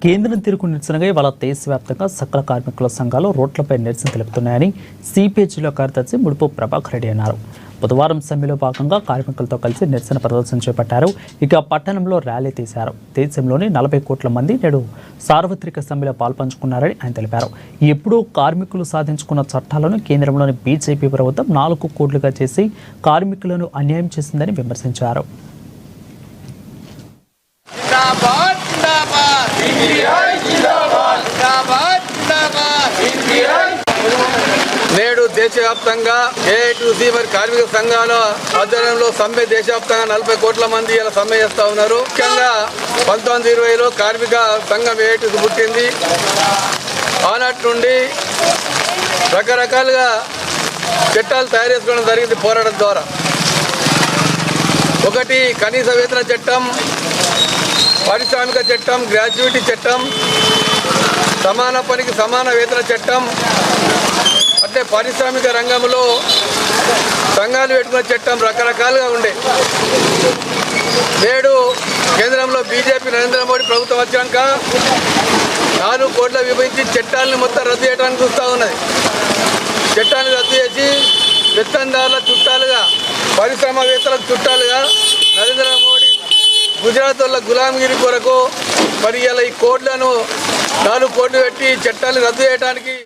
కేంద్రం తీరుకు నిరసనగా ఇవాళ దేశవ్యాప్తంగా సకల కార్మికుల సంఘాలు రోడ్లపై నిరసన తెలుపుతున్నాయని సిపిఐ జిల్లా కార్యదర్శి ముడుపు ప్రభాకర్ రెడ్డి అన్నారు. బుధవారం సమ్మెలో భాగంగా కార్మికులతో కలిసి నిరసన ప్రదర్శన చేపట్టారు. ఇక పట్టణంలో ర్యాలీ తీశారు. దేశంలోని 40 కోట్ల మంది నేడు సార్వత్రిక సమ్మెలో పాల్పంచుకున్నారని ఆయన తెలిపారు. ఎప్పుడూ కార్మికులు సాధించుకున్న చట్టాలను కేంద్రంలోని బీజేపీ ప్రభుత్వం 4 కోట్లుగా చేసి కార్మికులను అన్యాయం చేసిందని విమర్శించారు. నేడు దేశవ్యాప్తంగా ఏఐటీసీ మరి కార్మిక సంఘాల ఆధ్వర్యంలో సమ్మె దేశవ్యాప్తంగా 40 కోట్ల మంది ఇలా సమ్మె చేస్తూ ఉన్నారు. ముఖ్యంగా 1920లో కార్మిక సంఘం ఏఐటీసీ పుట్టింది. ఆనాటి నుండి రకరకాలుగా చట్టాలు తయారు చేసుకోవడం జరిగింది పోరాటం ద్వారా. ఒకటి కనీస వేతన చట్టం, పారిశ్రామిక చట్టం, గ్రాడ్యుయేటీ చట్టం, సమాన పనికి సమాన వేతన చట్టం, అంటే పారిశ్రామిక రంగంలో సంఘాలు పెట్టుకున్న చట్టం రకరకాలుగా ఉండే. నేడు కేంద్రంలో బీజేపీ నరేంద్ర మోడీ ప్రభుత్వం వచ్చాక 4 కోట్ల విభజించి చట్టాలను మొత్తం రద్దు చేయడానికి చూస్తూ ఉన్నది. చట్టాన్ని రద్దు చేసి పెత్తందారుల చుట్టాలుగా, పరిశ్రమవేత్తలకు చుట్టాలుగా నరేంద్ర మోడీ గుజరాత్ వల్ల గులాంగిరి కొరకు మరి ఇలా ఈ కోట్లను 4 కోట్లు పెట్టి చట్టాలను రద్దు చేయడానికి